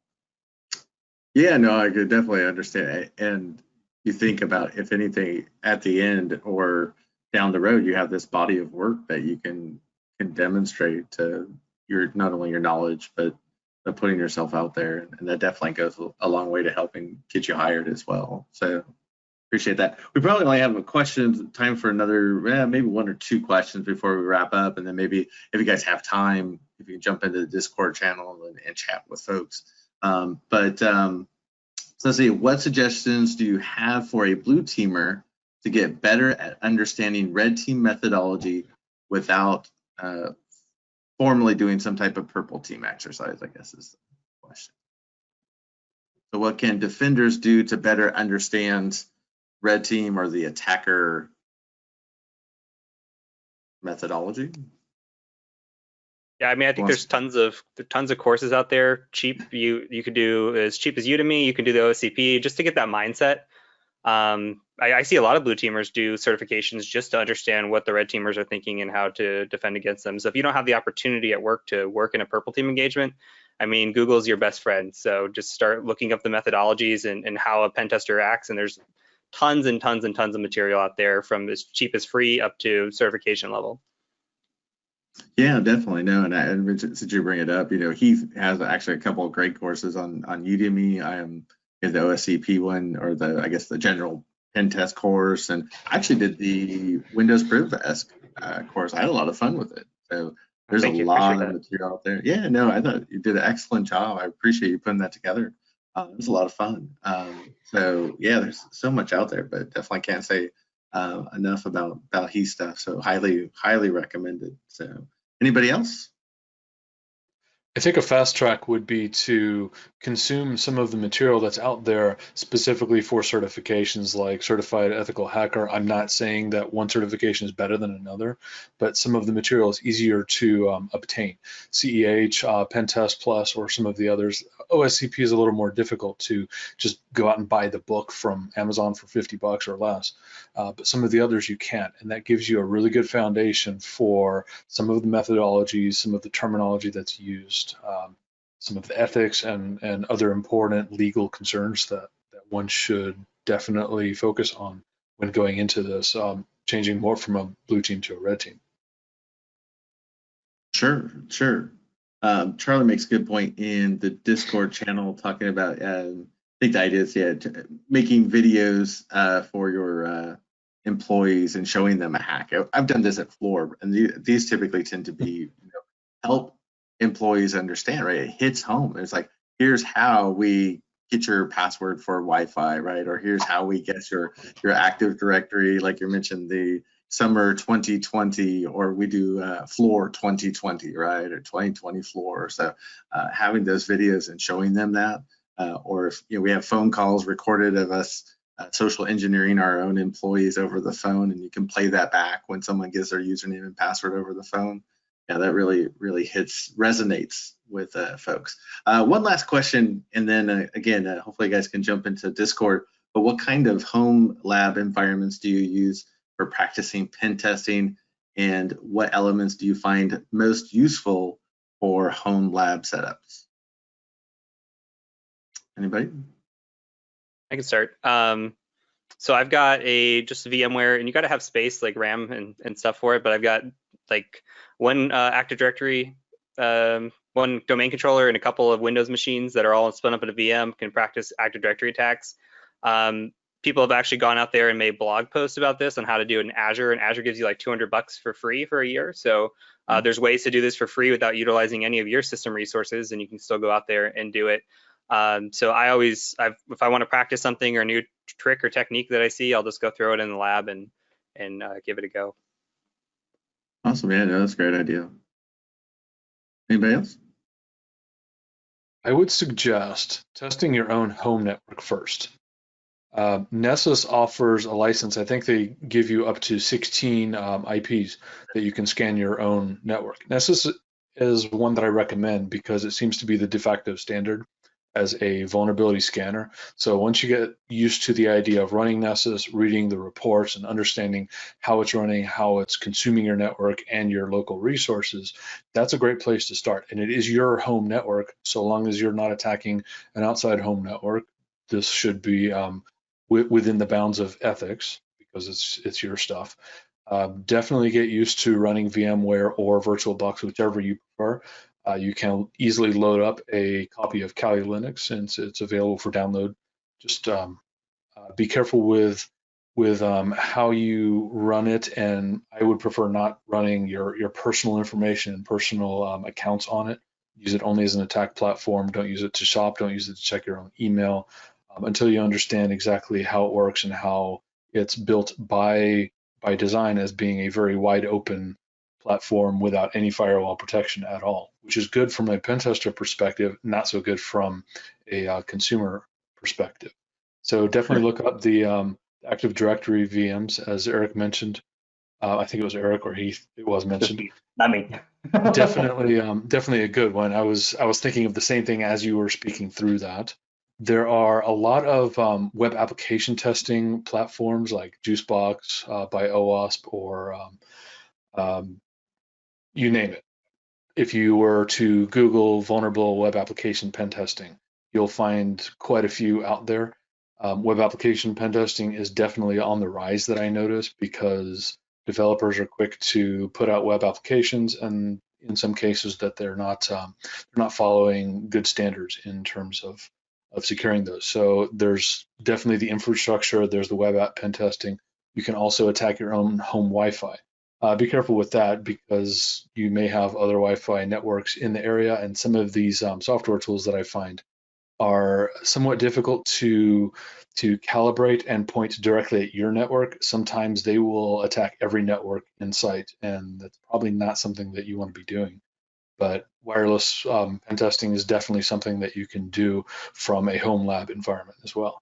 Yeah, no, I could definitely understand. And you think about, if anything, at the end or down the road, you have this body of work that you can demonstrate to not only your knowledge, but putting yourself out there. And that definitely goes a long way to helping get you hired as well. So appreciate that. We probably only have time for another, maybe one or two questions before we wrap up. And then maybe if you guys have time, if you can jump into the Discord channel and chat with folks. So let's see, what suggestions do you have for a blue teamer to get better at understanding red team methodology without formally doing some type of purple team exercise, I guess is the question. So what can defenders do to better understand red team or the attacker methodology? Yeah, I mean, I think there's tons of courses out there. Cheap, you could do as cheap as Udemy. You can do the OSCP just to get that mindset. I see a lot of blue teamers do certifications just to understand what the red teamers are thinking and how to defend against them. So if you don't have the opportunity at work to work in a purple team engagement, I mean, Google's your best friend. So just start looking up the methodologies and how a pen tester acts. And there's tons and tons and tons of material out there, from as cheap as free up to certification level. Yeah, definitely. No, and since you bring it up, Heath has actually a couple of great courses on Udemy. I am in the OSCP one, or the general pen test course, and I actually did the Windows Priv Desk course. I had a lot of fun with it. So There's Thank a you. lot Appreciate of that. material out there. Yeah, no, I thought you did an excellent job. I appreciate you putting that together. It was a lot of fun. So yeah, there's so much out there, but definitely can't say enough about Heath stuff. So highly recommended. So anybody else? I think a fast track would be to consume some of the material that's out there specifically for certifications like Certified Ethical Hacker. I'm not saying that one certification is better than another, but some of the material is easier to obtain. CEH, Pentest Plus, or some of the others. OSCP is a little more difficult to just go out and buy the book from Amazon for $50 or less, but some of the others you can't, and that gives you a really good foundation for some of the methodologies, some of the terminology that's used, some of the ethics and other important legal concerns that one should definitely focus on when going into this, changing more from a blue team to a red team. Sure. Charlie makes a good point in the Discord channel talking about, I think the idea is, making videos for your employees and showing them a hack. I've done this at Floor, and these typically tend to be, help employees understand, right? It hits home. It's like, here's how we get your password for Wi-Fi, right? Or here's how we get your Active Directory, like you mentioned, the summer 2020, or we do Floor 2020, right? Or 2020 Floor. So having those videos and showing them that, or if we have phone calls recorded of us social engineering our own employees over the phone, and you can play that back when someone gives their username and password over the phone. Yeah, that really resonates with folks. One last question, and then again, hopefully you guys can jump into Discord, but what kind of home lab environments do you use for practicing pen testing, and what elements do you find most useful for home lab setups? Anybody? I can start. So I've got just a VMware, and you got to have space like RAM and stuff for it, but I've got like one Active Directory, one domain controller, and a couple of Windows machines that are all spun up in a VM, can practice Active Directory attacks. People have actually gone out there and made blog posts about this on how to do it in Azure, and Azure gives you like $200 for free for a year. So there's ways to do this for free without utilizing any of your system resources, and you can still go out there and do it. So if I want to practice something or a new trick or technique that I see, I'll just go throw it in the lab and give it a go. Awesome, yeah, no, that's a great idea. Anybody else? I would suggest testing your own home network first. Nessus offers a license. I think they give you up to 16 IPs that you can scan your own network. Nessus is one that I recommend because it seems to be the de facto standard as a vulnerability scanner. So once you get used to the idea of running Nessus, reading the reports and understanding how it's running, how it's consuming your network and your local resources, that's a great place to start. And it is your home network. So long as you're not attacking an outside home network, this should be within the bounds of ethics because it's your stuff. Definitely get used to running VMware or VirtualBox, whichever you prefer. You can easily load up a copy of Kali Linux since it's available for download. Just be careful with how you run it, and I would prefer not running your personal information and personal accounts on it. Use it only as an attack platform. Don't use it to shop. Don't use it to check your own email until you understand exactly how it works and how it's built by design as being a very wide open platform without any firewall protection at all, which is good from a pen tester perspective, not so good from a consumer perspective. So definitely look up the Active Directory VMs, as Eric mentioned. I think it was Eric or Heath. It was mentioned. Not me. Definitely a good one. I was thinking of the same thing as you were speaking through that. There are a lot of web application testing platforms like Juicebox by OWASP or you name it. If you were to Google vulnerable web application pen testing, you'll find quite a few out there. Web application pen testing is definitely on the rise that I notice because developers are quick to put out web applications, and in some cases that they're not following good standards in terms of securing those. So there's definitely the infrastructure. There's the web app pen testing. You can also attack your own home Wi-Fi. be careful with that because you may have other Wi-Fi networks in the area, and some of these software tools that I find are somewhat difficult to calibrate and point directly at your network. Sometimes they will attack every network in sight, and that's probably not something that you want to be doing. But wireless pen testing is definitely something that you can do from a home lab environment as well.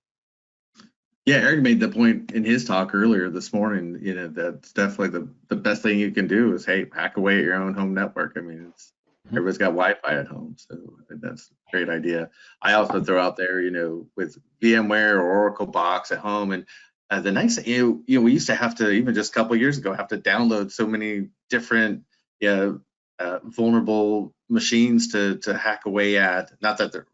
Yeah, Eric made the point in his talk earlier this morning, you know, that's definitely the best thing you can do is, hey, hack away at your own home network. I mean, everybody's got Wi-Fi at home, so I think that's a great idea. I also throw out there, you know, with VMware or Oracle Box at home, and the nice, you know, we used to have to, even just a couple of years ago, have to download so many different, vulnerable machines to hack away at. Not that there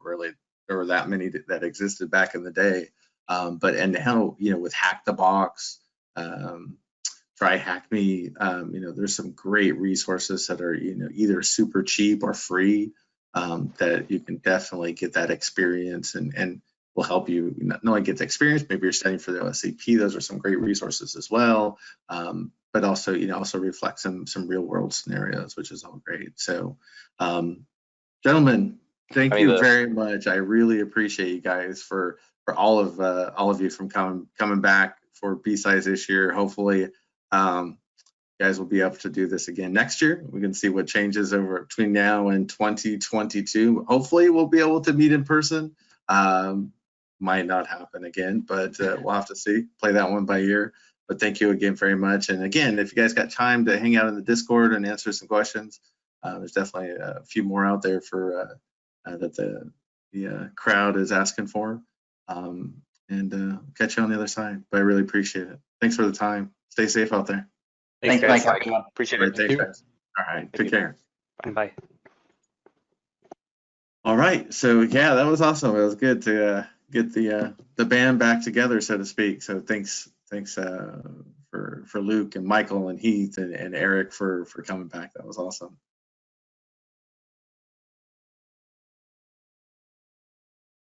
were that many that existed back in the day. But now, you know, with Hack the Box, Try Hack Me, you know, there's some great resources that are, you know, either super cheap or free, that you can definitely get that experience and will help you not only get the experience, maybe you're studying for the OSCP, those are some great resources as well, but also, you know, also reflect some real world scenarios, which is all great. So, gentlemen, thank you very much. I really appreciate you guys for all of you from coming back for B-Sides this year. Hopefully, you guys will be able to do this again next year. We can see what changes over between now and 2022. Hopefully, we'll be able to meet in person. Might not happen again, but we'll have to see. Play that one by ear. But thank you again very much. And again, if you guys got time to hang out in the Discord and answer some questions, there's definitely a few more out there for that the crowd is asking for. And catch you on the other side. But I really appreciate it. Thanks for the time. Stay safe out there. Thanks, guys. Mike. Appreciate it. Thanks, guys. All right. Take care. Bye. All right. So yeah, that was awesome. It was good to get the band back together, so to speak. So thanks for Luke and Michael and Heath and Eric for coming back. That was awesome.